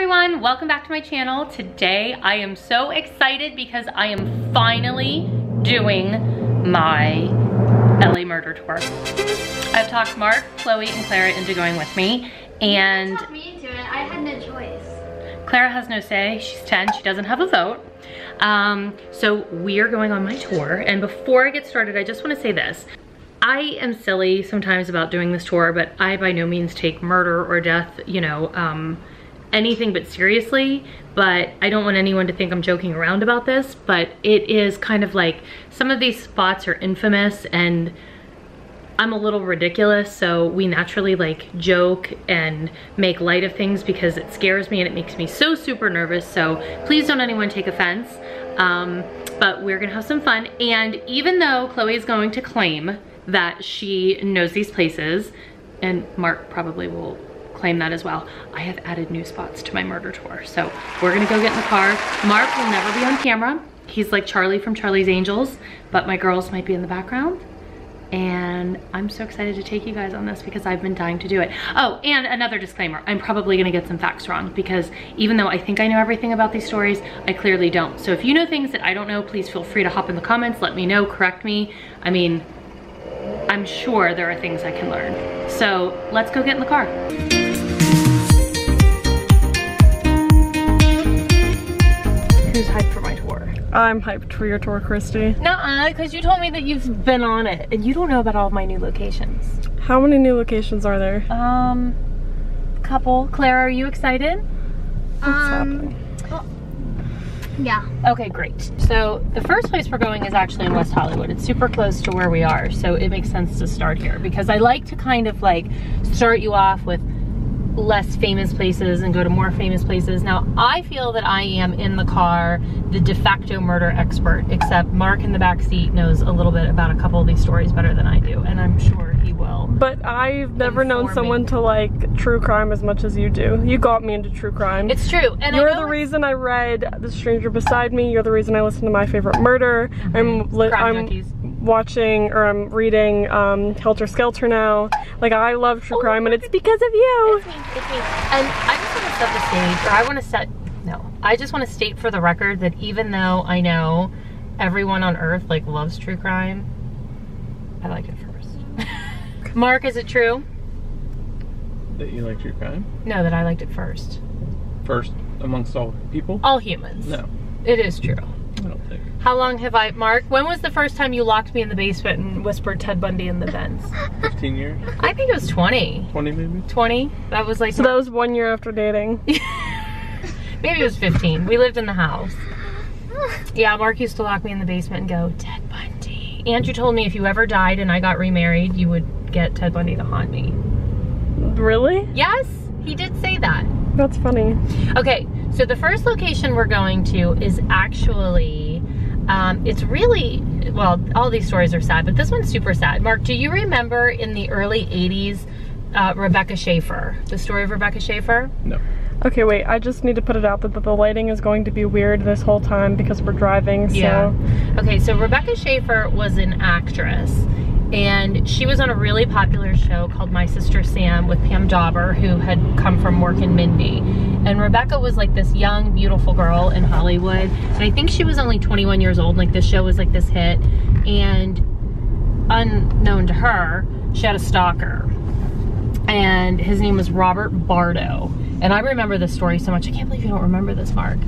everyone, welcome back to my channel. Today I am so excited because I am finally doing my LA murder tour. I've talked Mark, Chloe, and Clara into going with me, and You talked me into it. I had no choice. Clara has no say. She's 10, she doesn't have a vote. So we are going on my tour, and before I get started, I just want to say this. I am silly sometimes about doing this tour, but I by no means take murder or death, you know, anything but seriously. But I don't want anyone to think I'm joking around about this, but it is kind of like some of these spots are infamous and I'm a little ridiculous, so we naturally like joke and make light of things because it scares me and it makes me so super nervous. So please don't anyone take offense, but we're gonna have some fun. And even though Chloe is going to claim that she knows these places, and Mark probably will claim that as well, I have added new spots to my murder tour. So we're gonna go get in the car. Mark will never be on camera. He's like Charlie from Charlie's Angels, but my girls might be in the background. And I'm so excited to take you guys on this because I've been dying to do it. Oh, and another disclaimer, I'm probably gonna get some facts wrong because even though I think I know everything about these stories, I clearly don't. So if you know things that I don't know, please feel free to hop in the comments, let me know, correct me. I mean, I'm sure there are things I can learn. So let's go get in the car. Who's hyped for my tour? I'm hyped for your tour, Christy. Nuh-uh, because you told me that you've been on it and you don't know about all of my new locations. How many new locations are there? Couple. Clara, are you excited? What's happening? Well, yeah. Okay, great. So the first place we're going is actually in West Hollywood. It's super close to where we are, so it makes sense to start here because I like to kind of like start you off with less famous places and go to more famous places. Now, I feel that I am in the car the de facto murder expert, except Mark in the back seat knows a little bit about a couple of these stories better than I do, and I'm sure he will. But I've never known someone to like true crime as much as you do. You got me into true crime. It's true. And you're the reason I read The Stranger Beside Me. You're the reason I listened to My Favorite Murder. I'm watching, or I'm reading Helter Skelter now. Like, I love true crime, and it's because of you. It's me. And I just want to set the stage, or I just want to state for the record that even though I know everyone on earth like loves true crime, I liked it first. Mark, is it true? That you like true crime? No, that I liked it first. First amongst all people? All humans. No. It is true. I don't think. How long have Mark, when was the first time you locked me in the basement and whispered Ted Bundy in the vents? 15 years? I think it was 20. 20 maybe? 20? That was like... So that was 1 year after dating. Maybe it was 15. We lived in the house. Yeah, Mark used to lock me in the basement and go, Ted Bundy. Andrew told me if you ever died and I got remarried, you would get Ted Bundy to haunt me. Really? Yes, he did say that. That's funny. Okay, so the first location we're going to is actually, it's really, well, all these stories are sad, but this one's super sad. Mark, do you remember in the early 80s, Rebecca Schaeffer? The story of Rebecca Schaeffer? No. Okay, wait, I just need to put it out that the lighting is going to be weird this whole time because we're driving, so. Yeah. Okay, so Rebecca Schaeffer was an actress, and she was on a really popular show called My Sister Sam with Pam Dauber, who had come from Mork and Mindy. And Rebecca was like this young, beautiful girl in Hollywood, and I think she was only 21 years old. Like, this show was like this hit, and unknown to her, she had a stalker, and his name was Robert Bardo. And I remember this story so much. I can't believe you don't remember this, Mark.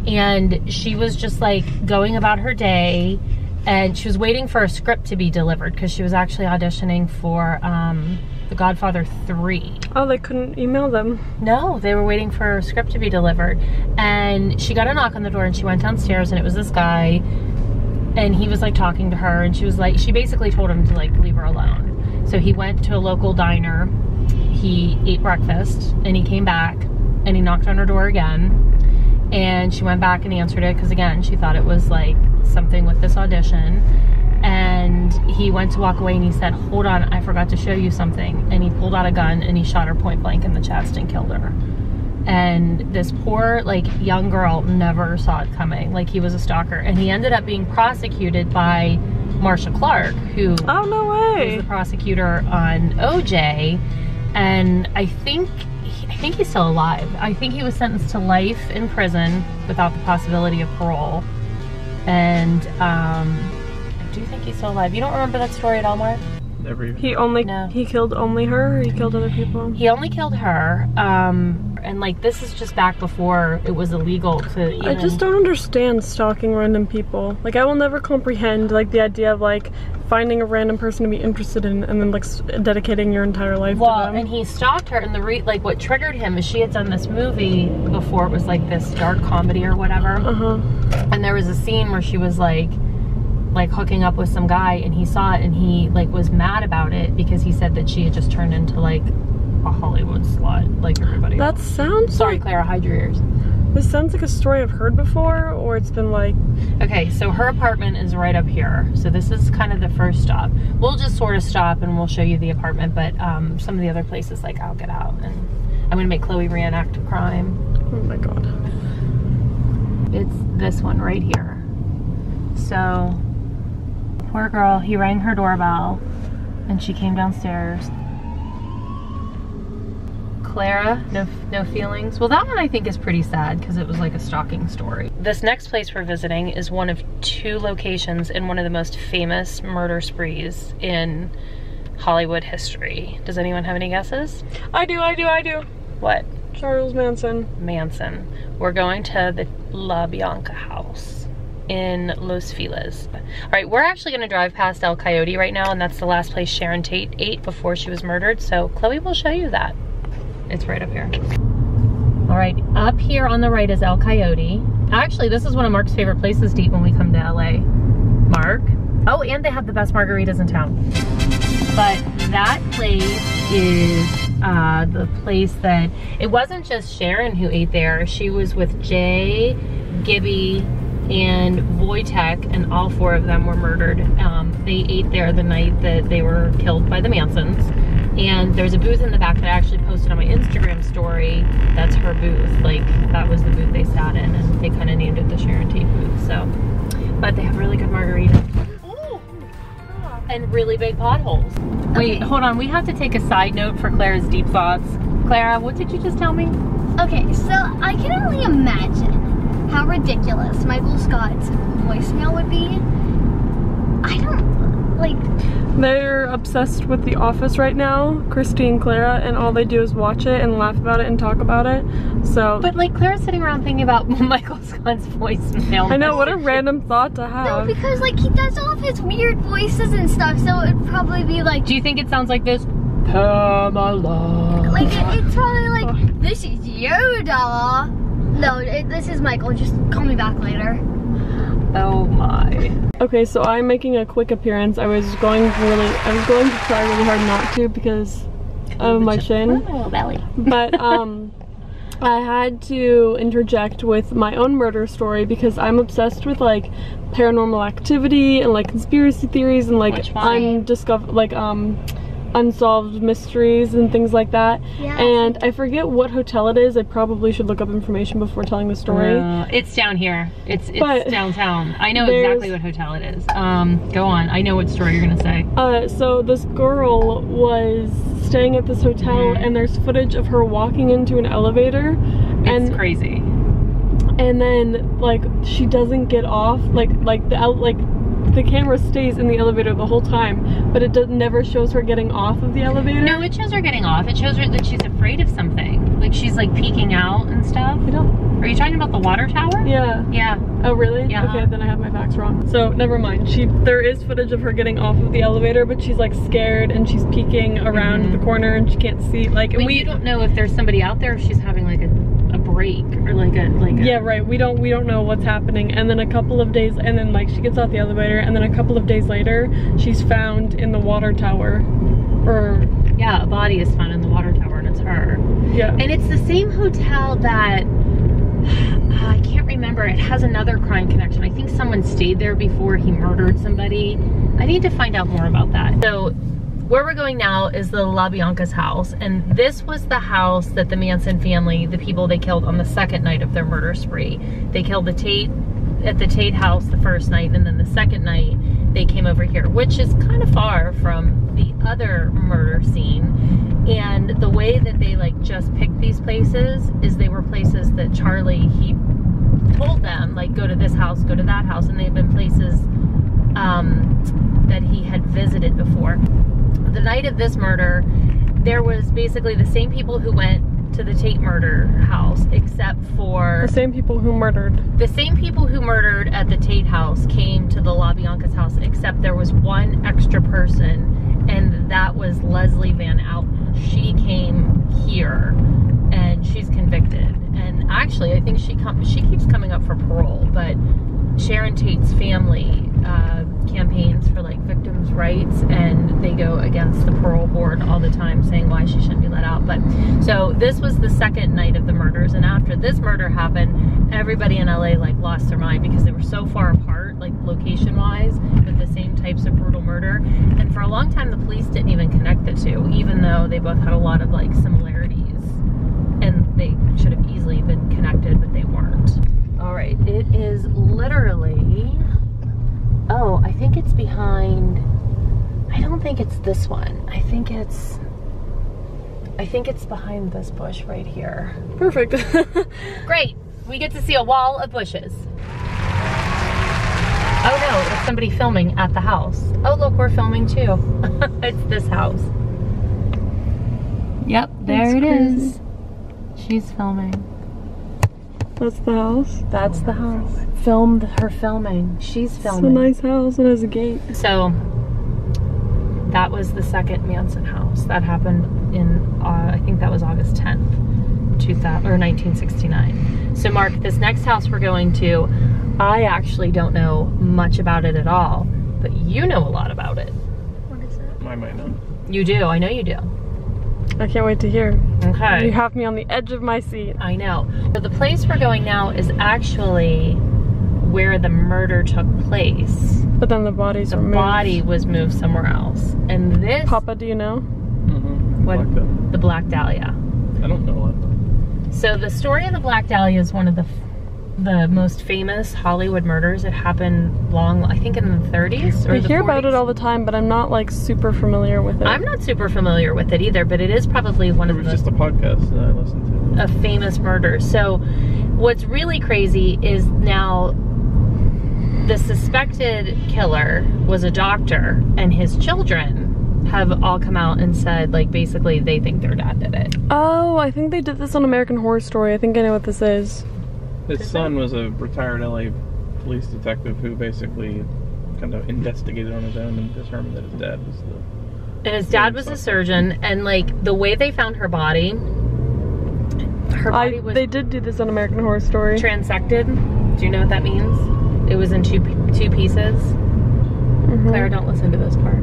And she was just like going about her day, and she was waiting for a script to be delivered because she was actually auditioning for The Godfather 3. Oh, they couldn't email them? No, they were waiting for a script to be delivered. And she got a knock on the door, and she went downstairs, and it was this guy, and he was like talking to her, and she was like, she basically told him to like leave her alone. So he went to a local diner, he ate breakfast, and he came back, and he knocked on her door again, and she went back and answered it because, again, she thought it was like something with this audition. And he went to walk away, and he said, hold on, I forgot to show you something. And he pulled out a gun, and he shot her point blank in the chest and killed her. And this poor, like, young girl never saw it coming. Like, he was a stalker, and he ended up being prosecuted by Marcia Clark, who oh, no way. was the prosecutor on OJ. And I think I think he's still alive. I think he was sentenced to life in prison without the possibility of parole. And I do think he's still alive. You don't remember that story at all, Mark? Never even. He killed only her, or he killed other people? He only killed her. And like, this is just back before it was illegal to even... I just don't understand stalking random people. Like, I will never comprehend like the idea of like finding a random person to be interested in and then like dedicating your entire life to them. Well, and he stalked her, and like what triggered him is she had done this movie before. It was like this dark comedy or whatever. And there was a scene where she was like hooking up with some guy, and he saw it, and he like was mad about it because he said that she had just turned into like a Hollywood slut like everybody else. That sounds Sorry, Clara, hide your ears. This sounds like a story I've heard before, or it's been like... Okay, so her apartment is right up here. So this is kind of the first stop. We'll just sort of stop and we'll show you the apartment, but some of the other places, like, I'll get out and I'm gonna make Chloe reenact a crime. Oh my god. It's this one right here. So, poor girl, he rang her doorbell and she came downstairs. Clara, no feelings. Well, that one I think is pretty sad because it was like a stalking story. This next place we're visiting is one of 2 locations in one of the most famous murder sprees in Hollywood history. Does anyone have any guesses? I do. What? Charles Manson. We're going to the La Bianca house in Los Feliz. All right, we're actually gonna drive past El Coyote right now, and that's the last place Sharon Tate ate before she was murdered. So Chloe will show you that. It's right up here. All right, up here on the right is El Coyote. Actually, this is one of Mark's favorite places to eat when we come to LA. Mark? Oh, and they have the best margaritas in town. But that place is the place that, it wasn't just Sharon who ate there. She was with Jay, Gibby, and Wojtek, and all 4 of them were murdered. They ate there the night that they were killed by the Mansons. And there's a booth in the back that I actually posted on my Instagram story. That's her booth. Like, that was the booth they sat in, and they kind of named it the Sharon Tate booth. So, but they have really good margaritas. Ooh. And really big potholes. Wait, hold on. We have to take a side note for Clara's deep thoughts. Clara, what did you just tell me? Okay, so I can only imagine how ridiculous Michael Scott's voicemail would be. I don't, like... They're obsessed with The Office right now, Christi and Clara, and all they do is watch it and laugh about it and talk about it. So, but like, Clara's sitting around thinking about Michael Scott's voicemail. I know, what a random thought to have. No, because like he does all of his weird voices and stuff, so it'd probably be like... Do you think it sounds like this? Pamela. Like, it's probably like, this is Yoda. No, this is Michael, just call me back later. Oh my. Okay, so I'm making a quick appearance. I was going to try really hard not to because of my chin. Oh, belly. But I had to interject with my own murder story because I'm obsessed with like paranormal activity and like conspiracy theories and like unsolved mysteries and things like that. Yeah. And I forget what hotel it is. I probably should look up information before telling the story. It's down here. It's downtown. I know exactly what hotel it is. Go on. I know what story you're gonna say. So this girl was staying at this hotel and there's footage of her walking into an elevator. It's crazy. And then like she doesn't get off. The camera stays in the elevator the whole time, but it never shows her getting off of the elevator. No, it shows her getting off. It shows her that she's afraid of something. Like she's like peeking out and stuff. Are you talking about the water tower? Yeah. Yeah. Oh really? Yeah. Okay, then I have my facts wrong. So never mind. There is footage of her getting off of the elevator, but she's like scared and she's peeking around the corner and she can't see. Like, and we don't know if there's somebody out there, if she's having like a break or like a yeah, right. We don't know what's happening. And then a couple of days, and then like she gets out the elevator, and then a couple of days later, she's found in the water tower. Yeah, a body is found in the water tower, and it's her. Yeah. And it's the same hotel that I can't remember. It has another crime connection. I think someone stayed there before he murdered somebody. I need to find out more about that. So where we're going now is the La Bianca's house, and this was the house that the Manson family, the people they killed on the second night of their murder spree. They killed at the Tate house the first night, and then the second night they came over here, which is kind of far from the other murder scene. And the way that they like just picked these places is they were places that Charlie, he told them like go to this house, go to that house, and they've been places that he had visited before. The night of this murder, there was basically the same people who went to the Tate murder house, except for the same people who murdered. The same people who murdered at the Tate house came to the La Bianca's house, except there was one extra person, and that was Leslie Van Outen. She came here, and she's convicted. And actually, I think she keeps coming up for parole, but Sharon Tate's family campaigns for like victims' rights, and they go against the parole board all the time, saying why she shouldn't be let out. But so this was the second night of the murders, and after this murder happened, everybody in LA like lost their mind because they were so far apart, like location-wise, with the same types of brutal murder. And for a long time, the police didn't even connect the two, even though they both had a lot of like similarities, and they should have easily been connected, but they weren't. All right, it is literally, oh, I think it's behind, I don't think it's this one. I think it's behind this bush right here. Perfect. Great, we get to see a wall of bushes. Oh no, it's somebody filming at the house. Oh look, we're filming too. It's this house. Yep, there it is. She's filming. That's the house? That's the house. Filmed her filming. She's filming. It's a nice house. It has a gate. So, that was the second Manson house. That happened in, I think that was August 10th, 1969. So Mark, this next house we're going to, I actually don't know much about it at all, but you know a lot about it. What is it? I might know. You do, I know you do. I can't wait to hear. Okay. You have me on the edge of my seat. I know. So the place we're going now is actually where the murder took place. But then the bodies were moved. The body was moved somewhere else. And this... Papa, do you know? Mm-hmm. What? Black Dahlia. The Black Dahlia. I don't know what. So the story of the Black Dahlia is one of the most famous Hollywood murders. It happened I think in the 30s or I the hear 40s. about it all the time, but I'm not like super familiar with it. I'm not super familiar with it either, but it is probably one It of was the just a podcast that I listened to. famous murders. So what's really crazy is now the suspected killer was a doctor, and his children have all come out and said, like, basically they think their dad did it. Oh, I think they did this on American Horror Story. I think I know what this is. His son was a retired LA police detective who basically kind of investigated on his own and determined that his dad was the... And his dad was a surgeon, and like the way they found her body was... They did do this on American Horror Story. Transected. Do you know what that means? It was in two pieces. Mm-hmm. Claire, don't listen to this part.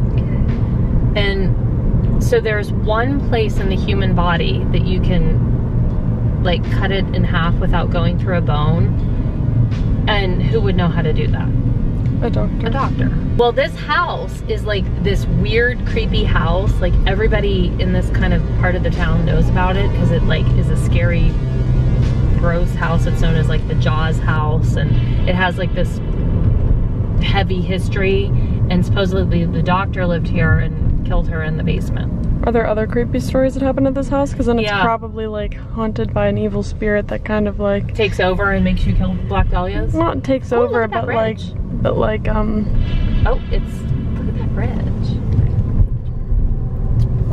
And so there's one place in the human body that you can like cut it in half without going through a bone. And who would know how to do that? A doctor. A doctor. Well, this house is like this weird, creepy house. Like everybody in this kind of part of the town knows about it because it like is a scary, gross house. It's known as like the Jaws house, and it has like this heavy history. And supposedly the doctor lived here and killed her in the basement. Are there other creepy stories that happen at this house? Because then it's Yeah. probably like haunted by an evil spirit that kind of like Takes over and makes you kill Black Dahlias. not takes Oh, look over, at that but like bridge. oh, Oh, look at that bridge.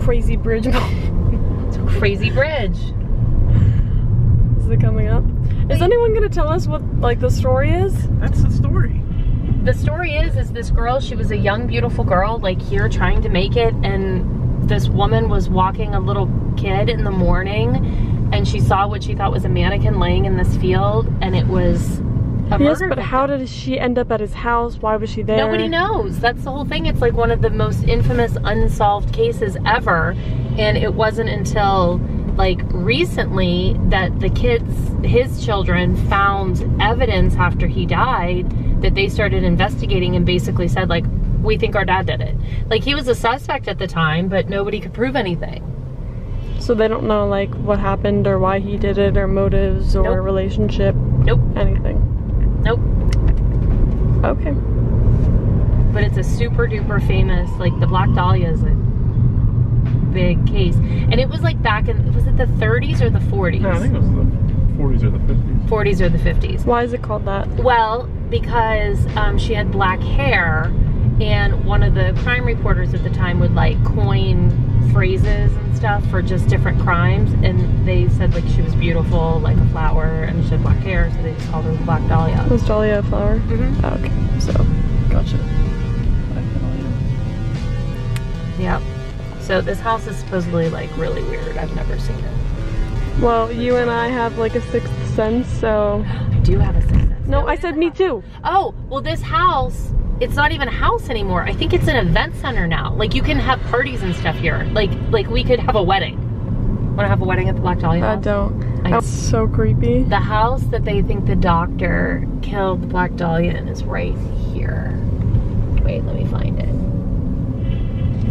crazy bridge. It's a crazy bridge. Is it coming up? Is anyone gonna tell us what like the story is? That's the story. The story is this girl, she was a young, beautiful girl, like here trying to make it, and this woman was walking a little kid in the morning, and she saw what she thought was a mannequin laying in this field, and it was a Yes, murder but how victim. did she end up at his house? Why was she there? Nobody knows. That's the whole thing. It's like one of the most infamous unsolved cases ever, and it wasn't until like recently that the his children found evidence after he died that they started investigating and basically said like, we think our dad did it. Like he was a suspect at the time, but nobody could prove anything. So they don't know like what happened or why he did it or motives or Nope. relationship. Nope. Anything. Nope. Okay. But it's a super duper famous, like the Black Dahlia is a big case. And it was like back in, was it the 30s or the 40s? No, I think it was the 40s or the 50s. 40s or the 50s. Why is it called that? Well, because she had black hair, and one of the crime reporters at the time would like coin phrases and stuff for just different crimes, and they said like she was beautiful like a flower, and she had black hair, so they just called her the Black Dahlia. Was Dahlia a flower? Mm-hmm. Oh, okay, so gotcha. Yeah. So this house is supposedly like really weird. I've never seen it. Well, you and I have like a sixth sense, so. I do have a sixth sense. No, I said me too. Oh, well this house, it's not even a house anymore. I think it's an event center now. Like you can have parties and stuff here. Like we could have a wedding. Want to have a wedding at the Black Dahlia house? I don't. That's so creepy. The house that they think the doctor killed the Black Dahlia in is right here. Wait, let me find it.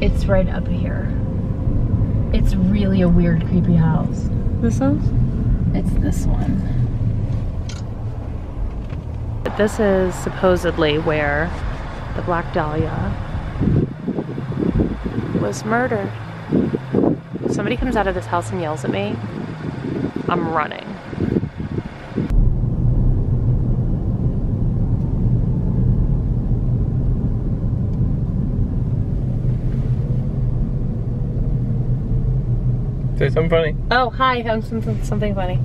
It's right up here. It's really a weird, creepy house. This house? It's this one. This is supposedly where the Black Dahlia was murdered. If somebody comes out of this house and yells at me, I'm running. Say something funny. Oh, hi, I'm something funny.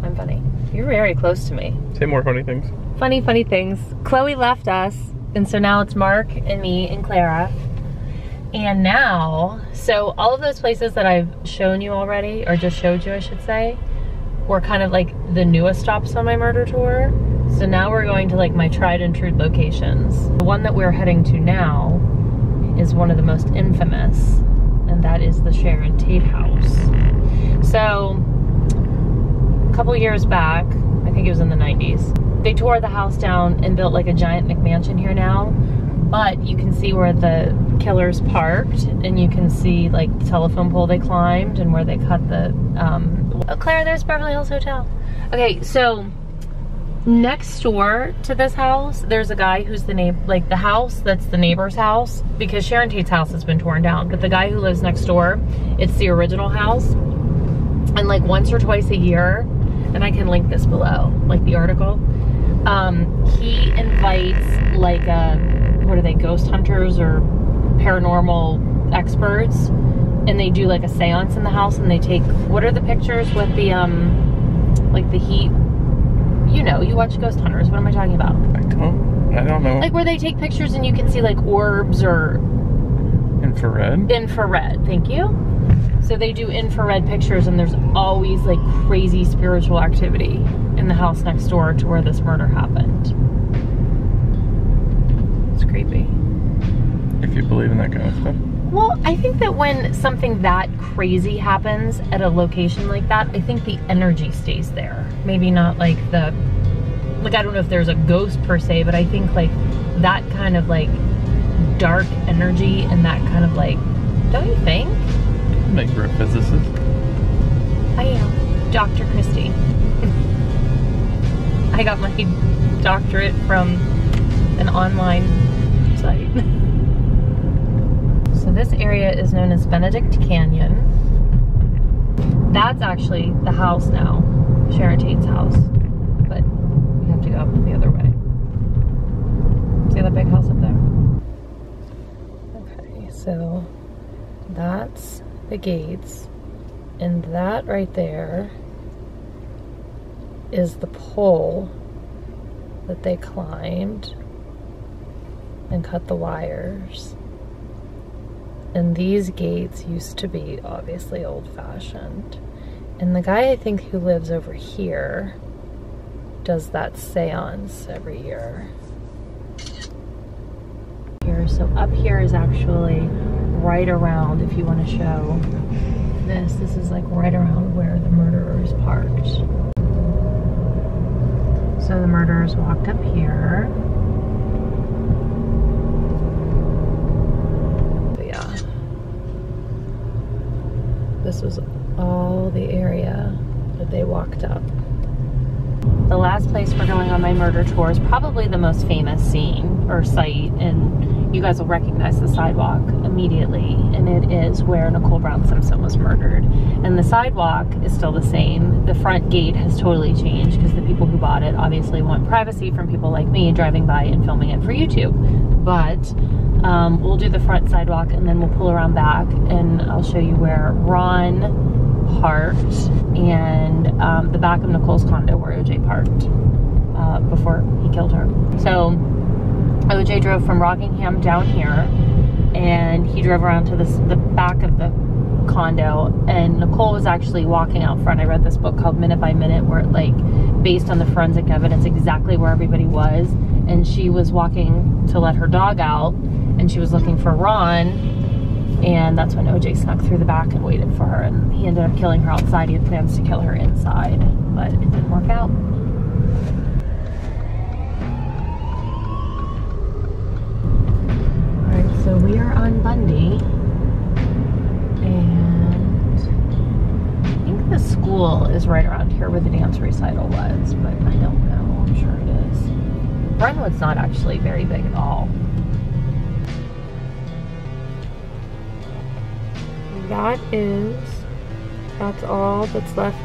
I'm funny. You're very close to me. Say more funny things. Funny things. Chloe left us, and so now it's Mark and me and Clara. And now, so all of those places that I've shown you already, or just showed you I should say, were kind of like the newest stops on my murder tour. So now we're going to like my tried and true locations. The one that we're heading to now is one of the most infamous, and that is the Sharon Tate house. So a couple years back, I think it was in the 90s, they tore the house down and built like a giant McMansion here now, but you can see where the killers parked, and you can see like the telephone pole they climbed and where they cut the, oh, Claire, there's Beverly Hills Hotel. Okay, so next door to this house, there's a guy who's the neighbor, like the house that's the neighbor's house, because Sharon Tate's house has been torn down, but the guy who lives next door, it's the original house, and like once or twice a year, and I can link this below, like the article, he invites like, what are they, ghost hunters or paranormal experts, and they do like a seance in the house, and they take, what are the pictures with the, like the heat, you know, you watch Ghost Hunters, what am I talking about? I don't know. Like where they take pictures and you can see like orbs or... Infrared? Infrared, thank you. So they do infrared pictures, and there's always like crazy spiritual activity in the house next door to where this murder happened. It's creepy. If you believe in that kind of stuff. Well, I think that when something that crazy happens at a location like that, I think the energy stays there. Maybe not like the, like I don't know if there's a ghost per se, but I think like that kind of like dark energy and that kind of like, don't you think? Make her a physicist. I am. Dr. Christi. I got my doctorate from an online site. So this area is known as Benedict Canyon. That's actually the house now, Sharon Tate's house. But we have to go the other way. See that big house up there? Okay, so that's the gates. And that right there is the pole that they climbed and cut the wires. And these gates used to be obviously old-fashioned. And the guy I think who lives over here does that seance every year. Here, so up here is actually right around, if you want to show this is like right around where the murderers parked. So the murderers walked up here. This was all the area that they walked up. the last place we're going on my murder tour is probably the most famous scene or site, and you guys will recognize the sidewalk immediately, and it is where Nicole Brown Simpson was murdered. And the sidewalk is still the same. The front gate has totally changed because the people who bought it obviously want privacy from people like me driving by and filming it for YouTube. But we'll do the front sidewalk and then we'll pull around back and I'll show you where Ron parked and the back of Nicole's condo where OJ parked before he killed her. So OJ drove from Rockingham down here and he drove around to the back of the condo, and Nicole was actually walking out front. I read this book called Minute by Minute where it, like, based on the forensic evidence, exactly where everybody was, and she was walking to let her dog out and she was looking for Ron, and that's when OJ snuck through the back and waited for her, and he ended up killing her outside. He had plans to kill her inside, but it didn't work out. Alright, so we are on Bundy, and I think the school is right around here where the dance recital was, but I don't know. I'm sure it is. Brentwood's not actually very big at all. That's all that's left.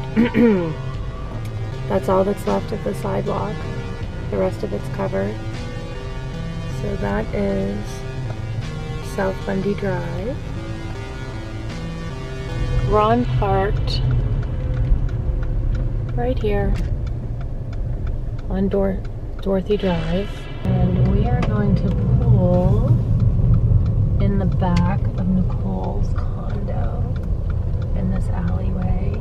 That's all that's left of the sidewalk. The rest of it's covered. So that is South Bundy Drive. Ron parked right here on Dorothy Drive, and we are going to pull in the back of Nicole's condo in this alleyway.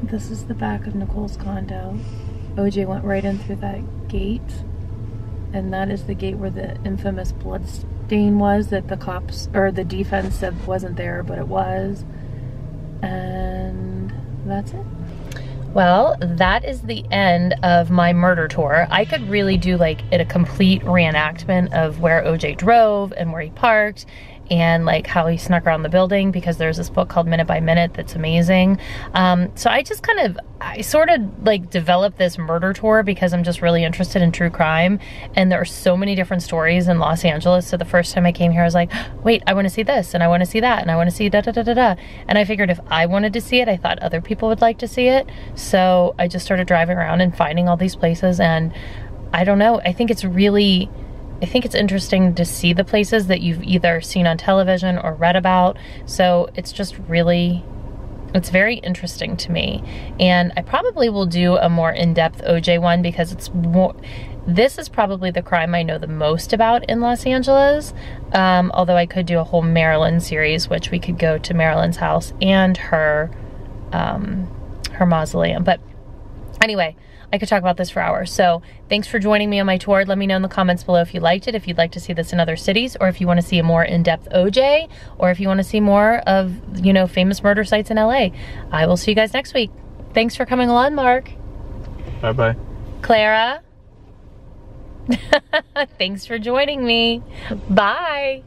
This is the back of Nicole's condo. OJ went right in through that gate, and that is the gate where the infamous blood stain was that the cops, or the defense, said wasn't there, but it was. And that's it. Well, that is the end of my murder tour. I could really do like a complete reenactment of where OJ drove and where he parked and like how he snuck around the building, because there's this book called Minute by Minute that's amazing. So I sort of like developed this murder tour because I'm just really interested in true crime, and there are so many different stories in Los Angeles. So the first time I came here I was like, wait, I want to see this and I want to see that and I want to see da da da da da, and I figured if I wanted to see it, I thought other people would like to see it. So I just started driving around and finding all these places, and I don't know, I think it's interesting to see the places that you've either seen on television or read about. So it's just really, it's very interesting to me. And I probably will do a more in-depth OJ one because it's more, this is probably the crime I know the most about in Los Angeles. Although I could do a whole Marilyn series, which we could go to Marilyn's house and her mausoleum. But anyway, I could talk about this for hours. So thanks for joining me on my tour. Let me know in the comments below if you liked it, if you'd like to see this in other cities, or if you want to see a more in-depth OJ, or if you want to see more of, you know, famous murder sites in LA. I will see you guys next week. Thanks for coming along, Mark. Bye-bye. Clara. Thanks for joining me. Bye.